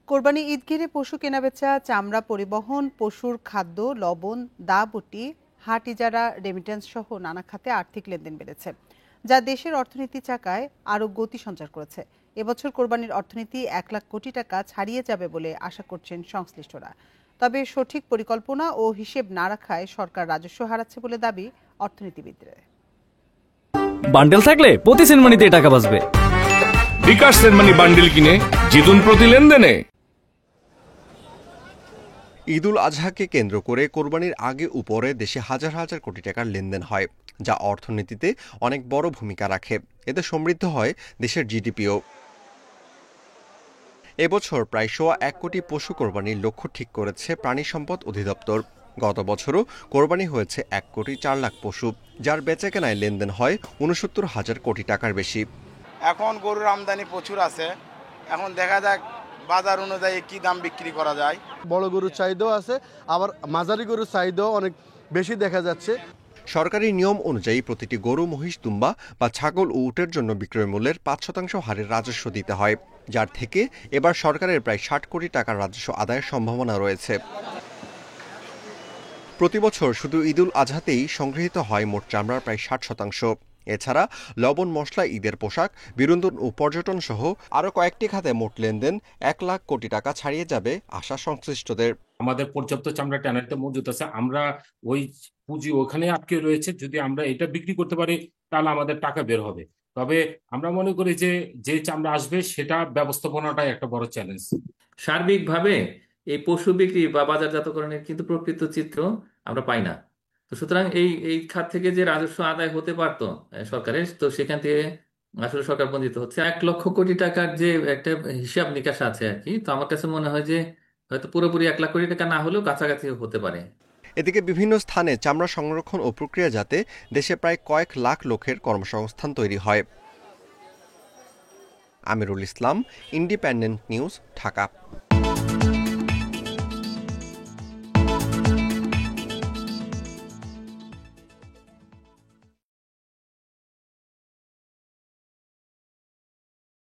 কোরবানি ঈদ ঘিরে পশু কেনাবেচা, চামড়া পরিবহন, পশুর খাদ্য, লবণ, দা বটি, হাট ইজারা, রেমিটেন্স সহ নানা খাতে আর্থিক লেনদেন বেড়েছে, যা দেশের অর্থনীতি চাকায় আরও গতি সঞ্চার করেছে। এবছর কোরবানির অর্থনীতি 1 লাখ কোটি টাকা ছাড়িয়ে যাবে বলে আশা করছেন সংশ্লিষ্টরা। তবে সঠিক পরিকল্পনা ও হিসেব না রাখায় সরকার রাজস্ব হারাচ্ছে বলে দাবি অর্থনীতিবিদদের। বান্ডেল থাকলে প্রতি সেনমানিতে টাকা বাঁচবে। বিকাশ সেনমানি বান্ডেল কিনে জিতুন প্রতি লেনদেনে। ঈদুল আজহাকে কেন্দ্র করে কোরবানির আগে উপরে দেশে হাজার হাজার কোটি টাকার লেনদেন হয়, যা অর্থনীতিতে অনেক বড় ভূমিকা রাখে। এতে সমৃদ্ধ হয় দেশের জিডিপিও। এবছর প্রায় 1.25 কোটি পশু কোরবানির লক্ষ্য ঠিক করেছে প্রাণী সম্পদ অধিদপ্তর। গত বছরও কোরবানি হয়েছে 1 কোটি 4 লাখ পশু, যার বেচাকেনায় লেনদেন হয় 69,000 কোটি টাকার বেশি। এখন গরুর আমদানি প্রচুর আছে, এখন দেখা যাক বাজার অনুযায়ী কি দাম বিক্রি করা যায়। বড় গরুর চাহিদাও আছে, আবার মাঝারি গরুর চাহিদাও অনেক বেশি দেখা যাচ্ছে। সরকারি নিয়ম অনুযায়ী প্রতিটি গরু, মহিষ, দুম্বা বা ছাগল ও উটের জন্য বিক্রয় মূল্যের 5% হারের রাজস্ব দিতে হয়, যার থেকে এবার সরকারের প্রায় 60 কোটি টাকার রাজস্ব আদায়ের সম্ভাবনা রয়েছে। প্রতিবছর শুধু ঈদুল আজহাতেই সংগৃহীত হয় মোট চামড়ার প্রায় 60%। এছাড়া লবণ, মশলা, ঈদের পোশাক, বিনোদন ও পর্যটন সহ আরও কয়েকটি খাতে মোট লেনদেন 1 লাখ কোটি টাকা ছাড়িয়ে যাবে আশা সংশ্লিষ্টদের। আমাদের পর্যাপ্ত চামড়া ট্যানারিতে মজুত আছে, আমরা ওই পুঁজি ওখানে আটকে রয়েছে। যদি আমরা এটা বিক্রি করতে পারি তাহলে আমাদের টাকা বের হবে। তবে আমরা মনে করি যে চামড়া আসবে সেটা ব্যবস্থাপনাটাই একটা বড় চ্যালেঞ্জ। সার্বিকভাবে এই পশু বিক্রি বা বাজারজাতকরণের কিন্তু প্রকৃত চিত্র আমরা পাই না। তো সুতরাং এই খাত থেকে যে রাজস্ব আদায় হতে পারতো সরকারের, তো সেখান থেকে আসলে সরকার বঞ্চিত হচ্ছে। 1 লক্ষ কোটি টাকার যে একটা হিসাব নিকাশ আছে আর কি, তো আমার কাছে মনে হয় যে হয়তো পুরোপুরি 1 লাখ কোটি টাকা না হলেও কাছাকাছি হতে পারে। এদিকে বিভিন্ন স্থানে চামড়া সংরক্ষণ ও প্রক্রিয়াজাতে দেশে প্রায় কয়েক লাখ লোকের কর্মসংস্থান তৈরি হয়। Amirul Islam, independent news, Dhaka.